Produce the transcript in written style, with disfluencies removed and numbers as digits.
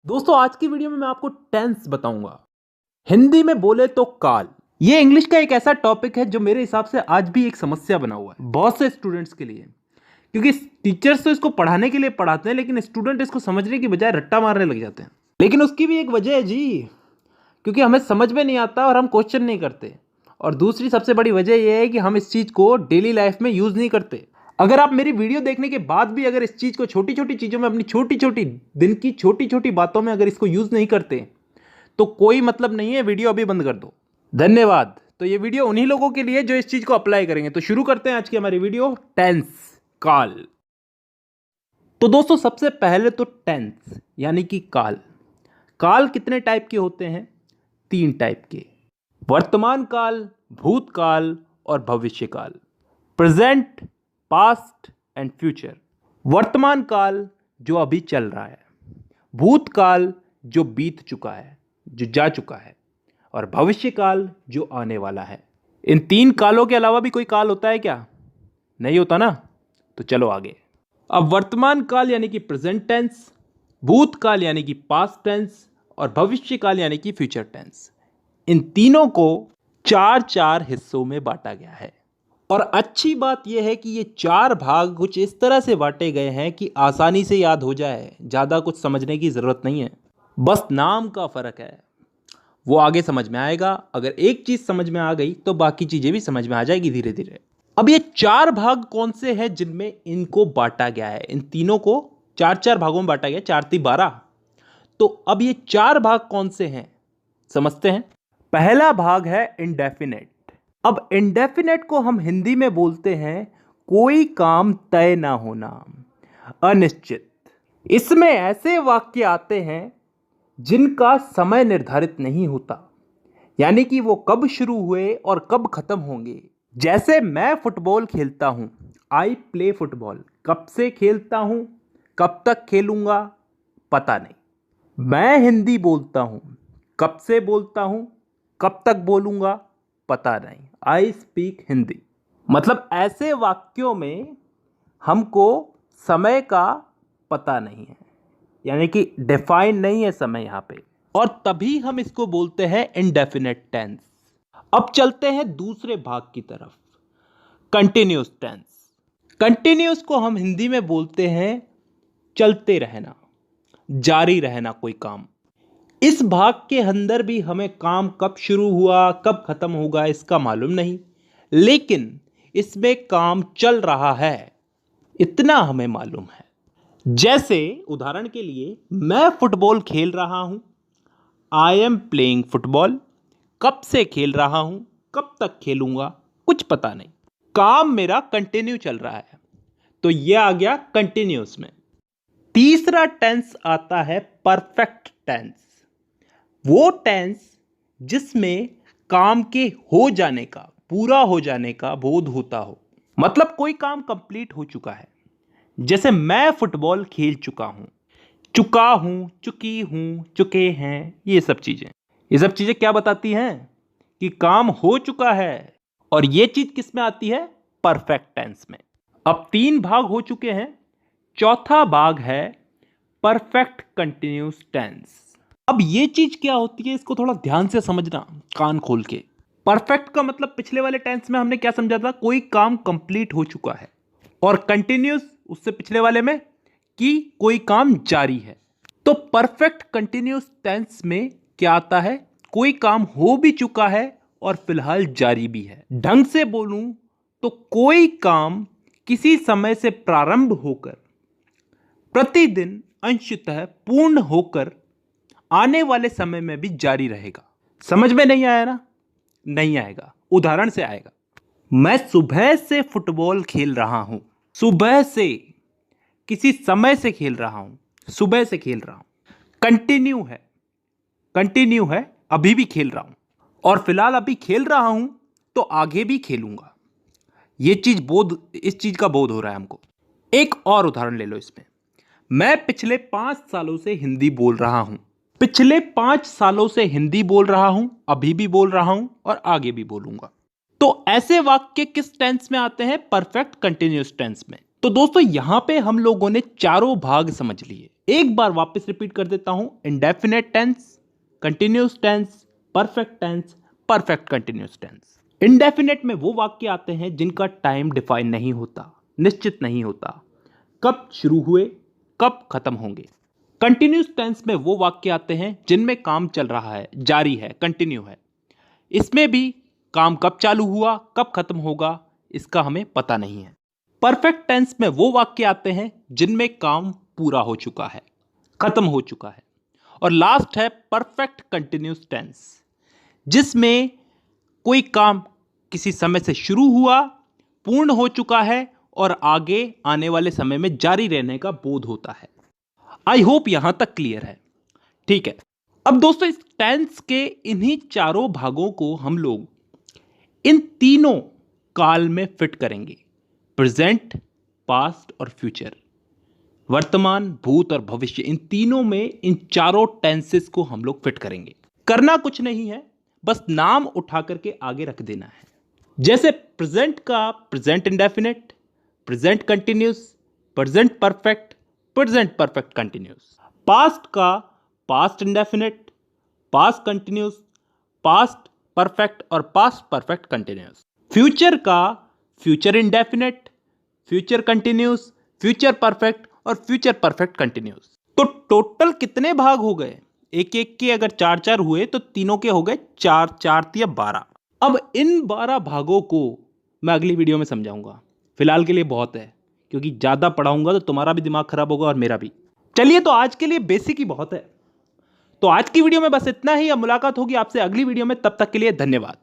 दोस्तों आज की वीडियो में मैं आपको टेंस बताऊंगा। हिंदी में बोले तो काल। ये इंग्लिश का एक ऐसा टॉपिक है जो मेरे हिसाब से आज भी एक समस्या बना हुआ है बहुत से स्टूडेंट्स के लिए, क्योंकि टीचर्स तो इसको पढ़ाने के लिए पढ़ाते हैं लेकिन स्टूडेंट इसको समझने की बजाय रट्टा मारने लग जाते हैं। लेकिन उसकी भी एक वजह है जी, क्योंकि हमें समझ में नहीं आता और हम क्वेश्चन नहीं करते। और दूसरी सबसे बड़ी वजह यह है कि हम इस चीज़ को डेली लाइफ में यूज़ नहीं करते। अगर आप मेरी वीडियो देखने के बाद भी अगर इस चीज़ को छोटी छोटी चीज़ों में, अपनी छोटी छोटी दिन की छोटी छोटी बातों में अगर इसको यूज़ नहीं करते तो कोई मतलब नहीं है, वीडियो अभी बंद कर दो। धन्यवाद। तो ये वीडियो उन्हीं लोगों के लिए जो इस चीज़ को अप्लाई करेंगे। तो शुरू करते हैं आज की हमारी वीडियो, टेंस, काल। तो दोस्तों सबसे पहले तो टेंस यानी कि काल। काल कितने टाइप के होते हैं? 3 टाइप के, वर्तमान काल, भूतकाल और भविष्य काल। Present, past and future. वर्तमान काल जो अभी चल रहा है, भूतकाल जो बीत चुका है, जो जा चुका है, और भविष्य काल जो आने वाला है। इन 3 कालों के अलावा भी कोई काल होता है क्या? नहीं होता ना। तो चलो आगे। अब वर्तमान काल यानी कि प्रेजेंट टेंस, भूतकाल यानी कि पास्ट टेंस और भविष्य काल यानी कि फ्यूचर टेंस, इन तीनों को 4 हिस्सों में बांटा गया है। और अच्छी बात यह है कि ये 4 भाग कुछ इस तरह से बांटे गए हैं कि आसानी से याद हो जाए, ज़्यादा कुछ समझने की ज़रूरत नहीं है, बस नाम का फ़र्क है। वो आगे समझ में आएगा। अगर एक चीज़ समझ में आ गई तो बाकी चीज़ें भी समझ में आ जाएगी धीरे धीरे। अब ये 4 भाग कौन से हैं जिनमें इनको बांटा गया है? इन तीनों को 4 भागों में बांटा गया, 4 × 12। तो अब ये 4 भाग कौन से हैं समझते हैं। पहला भाग है इंडेफिनेट। अब इंडेफिनेट को हम हिंदी में बोलते हैं कोई काम तय ना होना, अनिश्चित। इसमें ऐसे वाक्य आते हैं जिनका समय निर्धारित नहीं होता, यानी कि वो कब शुरू हुए और कब खत्म होंगे। जैसे मैं फुटबॉल खेलता हूं, आई प्ले फुटबॉल। कब से खेलता हूं, कब तक खेलूंगा, पता नहीं। मैं हिंदी बोलता हूं, कब से बोलता हूं, कब तक बोलूंगा, पता नहीं। I speak Hindi. मतलब ऐसे वाक्यों में हमको समय का पता नहीं है, यानी कि डिफाइन नहीं है समय यहां पे, और तभी हम इसको बोलते हैं इंडेफिनेट टेंस। अब चलते हैं दूसरे भाग की तरफ, कंटिन्यूस टेंस। कंटिन्यूस को हम हिंदी में बोलते हैं चलते रहना, जारी रहना कोई काम। इस भाग के अंदर भी हमें काम कब शुरू हुआ कब खत्म होगा इसका मालूम नहीं, लेकिन इसमें काम चल रहा है इतना हमें मालूम है। जैसे उदाहरण के लिए, मैं फुटबॉल खेल रहा हूं, आई एम प्लेइंग फुटबॉल। कब से खेल रहा हूं, कब तक खेलूंगा, कुछ पता नहीं। काम मेरा कंटिन्यू चल रहा है, तो यह आ गया कंटिन्यूस में। तीसरा टेंस आता है परफेक्ट टेंस। वो टेंस जिसमें काम के हो जाने का, पूरा हो जाने का बोध होता हो, मतलब कोई काम कंप्लीट हो चुका है। जैसे मैं फुटबॉल खेल चुका हूं, चुका हूं, चुकी हूं, चुके हैं, ये सब चीजें क्या बताती हैं? कि काम हो चुका है। और ये चीज किस में आती है? परफेक्ट टेंस में। अब 3 भाग हो चुके हैं, चौथा भाग है परफेक्ट कंटिन्यूस टेंस। अब ये चीज क्या होती है, इसको थोड़ा ध्यान से समझना, कान खोल के। परफेक्ट का मतलब पिछले वाले टेंस में हमने क्या समझा था? कोई काम कंप्लीट हो चुका है। और कंटिन्यूस उससे पिछले वाले में कि कोई काम जारी है। तो परफेक्ट कंटिन्यूस टेंस में क्या आता है? कोई काम हो भी चुका है और फिलहाल जारी भी है। ढंग से बोलूं तो कोई काम किसी समय से प्रारंभ होकर प्रतिदिन अंशतः पूर्ण होकर आने वाले समय में भी जारी रहेगा। समझ में नहीं आया ना? नहीं आएगा, उदाहरण से आएगा। मैं सुबह से फुटबॉल खेल रहा हूं। सुबह से, किसी समय से खेल रहा हूं, सुबह से खेल रहा हूं। कंटिन्यू है, अभी भी खेल रहा हूं, और फिलहाल अभी खेल रहा हूं तो आगे भी खेलूंगा। इस चीज का बोध हो रहा है हमको। एक और उदाहरण ले लो इसमें। मैं पिछले 5 सालों से हिंदी बोल रहा हूं। पिछले 5 सालों से हिंदी बोल रहा हूं, अभी भी बोल रहा हूं और आगे भी बोलूंगा। तो ऐसे वाक्य किस टेंस में आते हैं? परफेक्ट कंटिन्यूअस टेंस में। तो दोस्तों यहां पे हम लोगों ने चारों भाग समझ लिए। एक बार वापस रिपीट कर देता हूं, indefinite tense, continuous tense, perfect tense, perfect continuous tense. Indefinite में वो वाक्य आते हैं जिनका टाइम डिफाइन नहीं होता, निश्चित नहीं होता, कब शुरू हुए कब खत्म होंगे। कंटिन्यूस टेंस में वो वाक्य आते हैं जिनमें काम चल रहा है, जारी है, कंटिन्यू है। इसमें भी काम कब चालू हुआ कब खत्म होगा इसका हमें पता नहीं है। परफेक्ट टेंस में वो वाक्य आते हैं जिनमें काम पूरा हो चुका है, खत्म हो चुका है। और लास्ट है परफेक्ट कंटिन्यूस टेंस, जिसमें कोई काम किसी समय से शुरू हुआ, पूर्ण हो चुका है और आगे आने वाले समय में जारी रहने का बोध होता है। आई होप यहां तक क्लियर है। ठीक है, अब दोस्तों इस टेंस के इन्हीं चारों भागों को हम लोग इन तीनों काल में फिट करेंगे, प्रेजेंट, पास्ट और फ्यूचर। वर्तमान, भूत और भविष्य, इन तीनों में इन चारों टेंसेस को हम लोग फिट करेंगे। करना कुछ नहीं है, बस नाम उठा करके आगे रख देना है। जैसे प्रेजेंट का present indefinite, present continuous, present perfect, present perfect continuous. Past का past indefinite, past continuous, past perfect और पास्ट परफेक्ट कंटिन्यूस। फ्यूचर का future indefinite, future continuous, future perfect और फ्यूचर परफेक्ट कंटिन्यूस। तो टोटल कितने भाग हो गए? एक एक के अगर 4-4 हुए तो तीनों के हो गए 4-4 या 12। अब इन 12 भागों को मैं अगली वीडियो में समझाऊंगा। फिलहाल के लिए बहुत है, क्योंकि ज़्यादा पढ़ाऊंगा तो तुम्हारा भी दिमाग खराब होगा और मेरा भी। चलिए, तो आज के लिए बेसिक ही बहुत है। तो आज की वीडियो में बस इतना ही। अब मुलाकात होगी आपसे अगली वीडियो में, तब तक के लिए धन्यवाद।